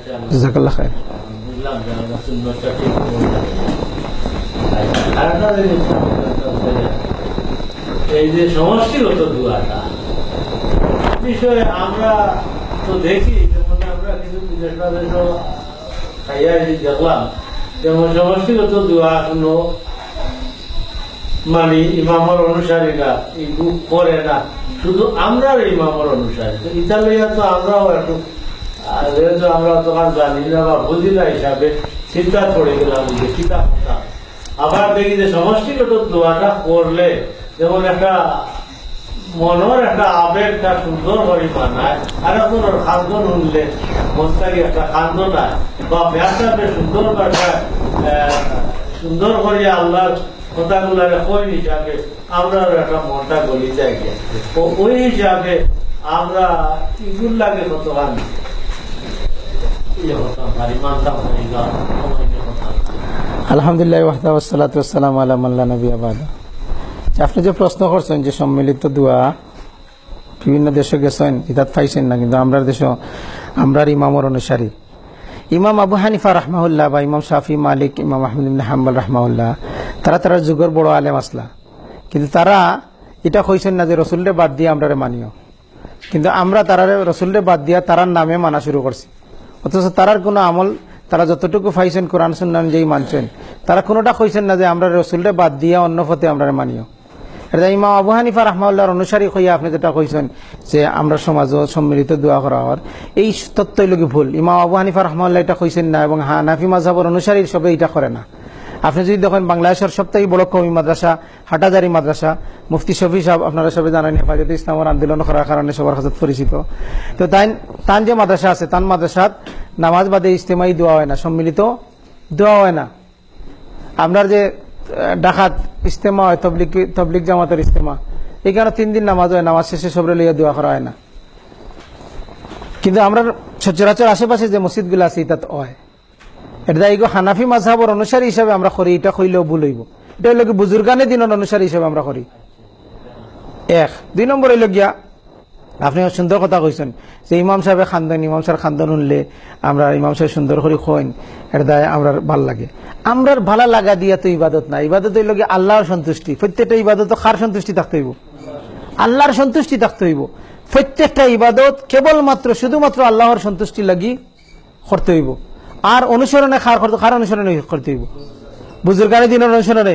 জাযাকাল্লাহ খায়ের। বুঝলাম যে আমরা সুন্নতটা ঠিক বললাম। আরেকটা জিনিস এই যে সমষ্টিগত দোয়াটা বিষয়ে আমরা তো দেখি, যেমন আমরা কিছু বিদেশ খাইয়া দেখলাম যেমন সমষ্টিগত দোয়া কোনো মানে ইমামর অনুসারীরা এই বুক করে না, শুধু আমরা ইমামর অনুসারী। তো ইতালিয়া তো আমরাও একটু যেহেতু আমরা তখন জানি না বা বুঝি না হিসাবে চিন্তা করে গেলাম যে কিতাব। আবার দেখি যে সমষ্টিগত দোয়াটা করলে যেমন একটা মনের একটা আবেগটা সুন্দর করে মানায়, আর এখন খান্দন উঠলে মনটাকে একটা খান্দন হয় বা ব্যাসটাকে সুন্দর ভাষায় সুন্দর করে আল্লাহর কথাগুলো কই হিসাবে আমরা একটা মনটা গলি যায়। ওই হিসাবে আমরা এগুলাকে কতখান ইয়ে হতাম পারি, মানতাম পারি না। আলহামদুলিল্লাহ ওয়াহদা ওয়াসসালাতু ওয়াসসালামু আলা মান লা নাবিয়্যা বাদা। আপনি যে প্রশ্ন করছেন যে সম্মিলিত দোয়া বিভিন্ন দেশে গেছেন ইতাত পাইছেন না, কিন্তু আমরা দেশ আমরার ইমামর অনুসারী ইমাম আবু হানিফা রাহমাহুল্লাহ বা ইমাম শাফি, মালিক, ইমাম আহমদ ইবনে হাম্বল রাহমাহুল্লাহ তারা যুগের বড় আলেম আসলা, কিন্তু তারা এটা কইছেন না যে রসুলরে বাদ দিয়ে আমরা মানিও, কিন্তু আমরা তারা রসুলরে বাদ দিয়া তারার নামে মানা শুরু করছি। অথচ তারার কোনো আমল তারা যতটুকু পাইছেন কোরআন সুন্নাহ অনুযায়ী মানছেন, তারা কোনোটা কইছেন না যে আমরা রসুলরে বাদ দিয়া অন্য পথে আমরা মানিও। এটা ইমাম আবু হানিফা রাহমাহুল্লাহর অনুসারী হইয়া আপনি যেটা কইছেন যে আমরা সমাজও সম্মিলিত দোয়া করা হওয়ার, এই তত্ত্বই লোক ভুল। ইমাম আবু হানিফা রাহমাহুল্লাহ এটা কইছেন না, এবং হানাফি মাযহাবের অনুসারী সবাই এটা করে না। আপনি যদি দেখেন বাংলাদেশের সবথেকে বড় কওমি মাদ্রাসা হাটাজারি মাদ্রাসা, মুফতি শফি সাহেব আপনারা সবাই জানেন হেফাজতে ইসলামের আন্দোলন করার কারণে সবার কাছে পরিচিত। তো তান যে মাদ্রাসা আছে তান মাদ্রাসাত নামাজ বাদে ইজতেমাই দোয়া হয় না, সম্মিলিত দোয়া হয় না। আপনার যে ডাকাত ইজতেমা হয়, তবলিগ জামাতের ইজতেমা, এখানে 3 দিন নামাজ হয়, নামাজ শেষে সবরে লইয়া দোয়া করা হয় না। কিন্তু আমরা সচরাচর আশেপাশে যে মসজিদগুলো আছে এটা হয়। এটা এই হানাফি মাযহাবের অনুসারী হিসাবে আমরা করি, এটা কইলেও ভুল হইব। এটা হইল কি বুজুর্গানে দিনের অনুসারী হিসাবে আমরা করি। 1 2 নম্বর হইল গিয়া আপনি সুন্দর কথা কইছেন যে ইমাম সাহেবের খান্দন, ইমাম সাহেব খান্দন উনলে আমরা ইমাম সাহেব সুন্দর করে কইন, এটা দায় আমরা ভাল লাগে। আমরার ভালো লাগা দিয়া তো ইবাদত না, ইবাদত হইল গিয়া আল্লাহর সন্তুষ্টি। প্রত্যেকটা ইবাদত কার সন্তুষ্টি থাকতে হইব? আল্লাহর সন্তুষ্টি থাকতে হইব। প্রত্যেকটা ইবাদত কেবলমাত্র শুধুমাত্র আল্লাহর সন্তুষ্টি লাগি করতে হইব। আর অনুসরণে কার অনুসরণে করতে হইব? বুজুর্গানের দিনের অনুসরণে,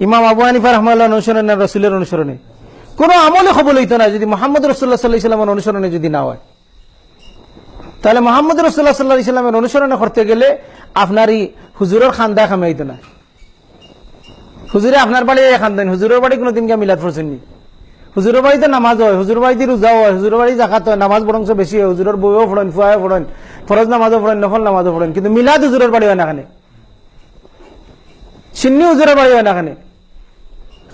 ইমাম আবু হানিফা রাহমাহুল্লাহ অনুসরণে, রাসূলের অনুসরণে। কোন আমলে কবুল হইতো না যদি মুহাম্মদ রাসূলুল্লাহ সাল্লাল্লাহু আলাইহি ওয়াসাল্লামের অনুসরণে যদি না হয়। তাহলে মুহাম্মদ রাসূলুল্লাহ সাল্লাল্লাহু আলাইহি ওয়াসাল্লামের অনুসরণে করতে গেলে আপনারই হুজুরের খান্দা খামে হইতো না। হুজুরে আপনার বাড়ি খান্দেন, হুজুরের বাড়ি কোনোদিন গিয়ে মিলাদ পড়ছেননি। হুজুরের বাড়িতে নামাজ হয়, হুজুরের বাড়িতে রোজা হয়, হুজুরের বাড়ি জাকাত হয়, নামাজ বরং বেশি হয়, হুজুরের বইও পড়েন, ফুয়াও পড়েন, ফরজ নামাজও পড়েন, নফল নামাজও পড়েন, কিন্তু মিলাদ হুজুরের বাড়ি হয় না খানে, সিন্নি হুজুরের বাড়ি হয় না খানে।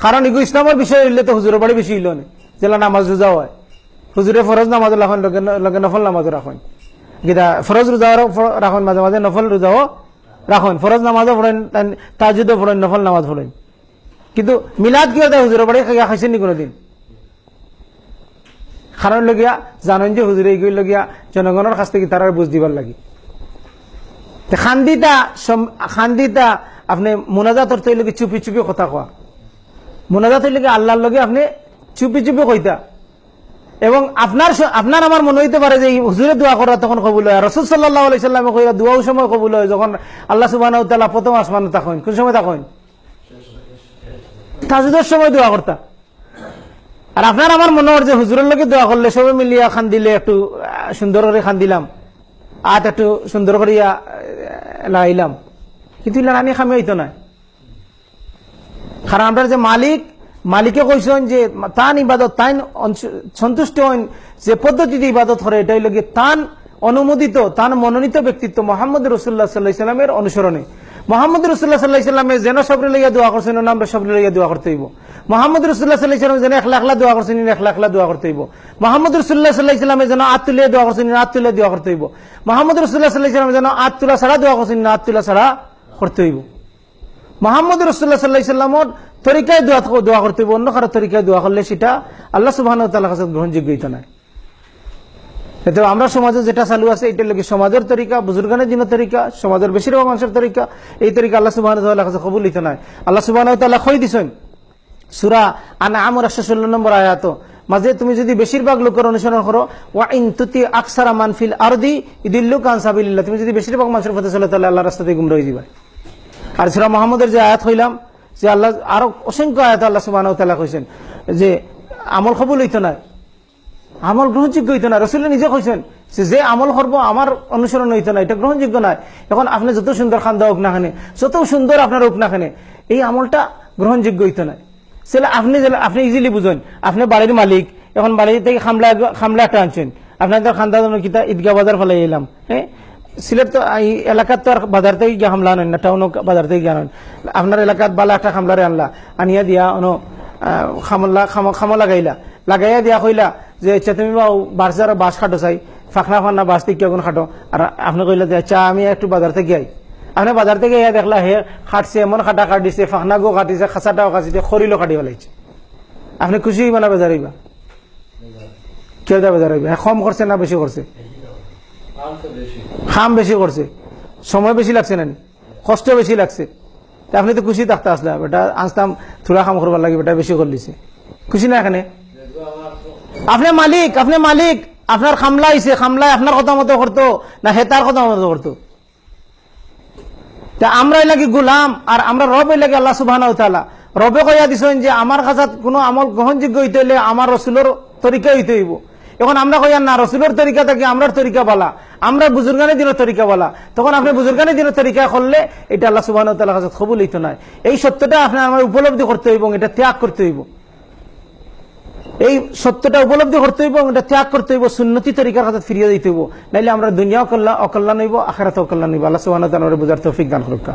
কারণ এগুলো ইসলামের বিষয় হইলে তো হুজুরের বাড়ি বেশি হইল না, যেটা নামাজ রোজা হয়। হুজুরে ফরজ নামাজ রাখেন, লগে নফল নামাজও রাখেন, গীতা ফরজ রোজাও রাখেন, মাঝে মাঝে নফল রোজাও রাখেন, ফরজ নামাজও পড়েন, তাহাজ্জুদও পড়েন, নফল নামাজ পড়েন। কিন্তু মিলাদ কি হয় হুজুরের বাড়ি খাইছেন নি কোনোদিন? কারণ লগিয়া জানেন যে হুজুরে এগুলি লগিয়া জনগণের কাছ থেকে তারা বুঝ দিবার লাগে। খান্দিতা আপনি মোনাজাত অর্থ হইলে চুপি চুপি কথা কোয়া, মোনাজাত হইলে আল্লাহর লগে আপনি চুপি চুপি কইতা। এবং আপনার আমার মনে হইতে পারে যে হুজুরে দোয়া করা তখন কবুল হয়, রাসূল সাল্লাল্লাহু আলাইহি সাল্লামে কইরা দোয়াও সময় কবুল হয় যখন আল্লাহ সুবহানাহু ওয়া তাআলা প্রথম আসমানে থাকেন। কোন সময় থাকেন? তাহাজ্জুদের সময় দোয়া করতা। আর আপনার আমার মনে হয় যে হুজুরের লগে দোয়া করলে সবাই মিলিয়া খান দিলে একটু সুন্দর করে খান দিলাম, আর একটু সুন্দর করিয়া লাগাইলাম, কিন্তু আমি খামি হইতো না। কারণ আমরা যে মালিকে কইছেন যে তান ইবাদত তাই সন্তুষ্ট হন যে পদ্ধতিতে ইবাদত করে, এটাই লগে তান অনুমোদিত, তান মনোনীত ব্যক্তিত্ব মুহাম্মদ রাসূলুল্লাহ সাল্লাল্লাহু আলাইহি ওয়াসাল্লামের অনুসরণে। মুহাম্মদ রাসূলুল্লাহ সাল্লাল্লাহু আলাইহি ওয়াসাল্লামে যেন সবরে লইয়া দোয়া করছেন, আমরা সবরে লইয়া দোয়া করতে হইব। মুহাম্মদ রাসূলুল্লাহ সাল্লাল্লাহু আলাইহি ওয়াসাল্লাম যেন একলা দোয়া করছেন, একলা দোয়া করতে হইব। মুহাম্মদ রাসূলুল্লাহ সাল্লাল্লাহু আলাইহি ওয়াসাল্লামে যেন আত তুলে দোয়া করছেন, আত তুলে দোয়া করতে হইব। মুহাম্মদ রাসূলুল্লাহ সাল্লাল্লাহু আলাইহি ওয়াসাল্লাম যেন আত তুলা ছাড়া দোয়া করছেন, আত তুলা ছাড়া করতে হইব। মুহাম্মদ রাসূলুল্লাহ সাল্লাল্লাহু আলাইহি ওয়াসাল্লামের তরিকায় দোয়া করতে হইব, অন্য কারো তরিকায় দোয়া করলে সেটা আল্লাহ সুবহানাহু ওয়া তাআলার কাছে গ্রহণযোগ্য হইতো না। তো আমরা সমাজে যেটা চালু আছে এটার লোক সমাজের তরিকা, বুজুর্গানের দিনের তরিকা, সমাজের বেশিরভাগ মানুষের তরিকা, এই তরিকা আল্লাহ সুবহানাহু ওয়া তাআলার কাছে কবুলিত নাই। আল্লাহ সুবহানাহু ওয়া তাআলা কই দিছেন সূরা আনআম 116 নম্বর আয়াত, মাঝে তুমি যদি বেশিরভাগ লোকের অনুসরণ করো, ওয়া ইন তুতি আকসারা মান ফিল আরদি ইদিল্লুকা আন সাবিলিল্লাহ, তুমি যদি বেশিরভাগ মানুষের পথে চলো তাহলে আল্লাহর রাস্তাতে গুমরাহ হয়ে যাবে। আর সূরা মুহাম্মদের যে আয়াত হইলাম, যে আল্লাহ আরো অসংখ্য আয়াত আল্লাহ সুবহানাহু ওয়া তাআলা কইছেন যে আমল কবুল হইতো না, আমল গ্রহণযোগ্য হইতো না। রাসূল নিজে কইছেন যে আমল করব আমার অনুসরণ হইতো না, এটা গ্রহণযোগ্য নয়। এখন আপনি যত সুন্দর খান্দা হোক না খানে, যত সুন্দর আপনার হোক না খানে, এই আমলটা গ্রহণযোগ্য হইতো না। সেটা আপনি ইজিলি বুঝেন, আপনি বাড়ির মালিক, এখন বাড়ি থেকে খামলা একটা আনছেন, আপনাদের খান্দা কিতা ঈদগাহ বাজার ফেলাই এলাম, হ্যাঁ সিলেট তো এই এলাকার তো আর বাজার থেকে গিয়ে হামলা আনেন না, টাউন বাজার থেকে গিয়ে আনেন। আপনার এলাকাত বালা একটা খামলারে আনলা, আনিয়া দিয়া খামলা লাগাইয়া দিয়া কইলা যে আচ্ছা তুমি বাসার বাস খাটো চাই, ফাঁকনা ফান্না বাস থেকে কেমন খাটো, আর আপনি কইলা যে আচ্ছা আমি একটু বাজার থেকে যাই। আপনি বাজার থেকে ইয়া দেখলা হে খাটছে, এমন খাটা কাটিছে, ফাঁকনা গো কাটিছে, খাঁচাটাও কাটিছে, খরিলো কাটি ফেলাইছে, আপনি খুশি হইবা না বেজার হইবা? কেউ দা বেজার হইবা? কম করছে না বেশি করছে? খাম বেশি করছে, সময় বেশি লাগছে না, কষ্ট বেশি লাগছে। আপনি তো খুশি থাকতে আসলে, বেটা আসতাম থোড়া কাম করবার লাগে, বেটা বেশি করে দিছে, খুশি না? এখানে আপনি মালিক, আপনার খামলা আইছে, খামলায় আপনার কথা মতো করতো না হেতার কথা মতো করতো? তা আমরা এলাকি গুলাম, আর আমরা রব এলাকি আল্লাহ সুবহানাহু ওয়া তাআলা। রবে কইয়া দিছেন যে আমার কাছে কোনো আমল গ্রহণযোগ্য হইতে হইলে আমার রাসূলের তরিকা হইতে হইব। এখন আমরা কইয়া না রাসূলের তরিকা থেকে আমরার তরিকা বলা, আমরা বুজুর্গানের দিনের তরিকা বলা, তখন আপনি বুজুর্গানের দিনের তরিকা করলে এটা আল্লাহ সুবহানাহু ওয়া তাআলার কাছে কবুল হইতো না। এই সত্যটা আপনি আমার উপলব্ধি করতে হইব, এটা ত্যাগ করতে হইব, এই সত্যটা উপলব্ধি করতে হইব, এটা ত্যাগ করতে হইব, সুন্নতি তরিকার কাছে ফিরিয়ে দিতে হইব, নাইলে আমরা দুনিয়া অকল্যাণ হইব, আখিরাতেও অকল্যাণ হইব। আল্লাহ সুবহানাহু ওয়া তাআলা বুঝার তৌফিক দান করুক।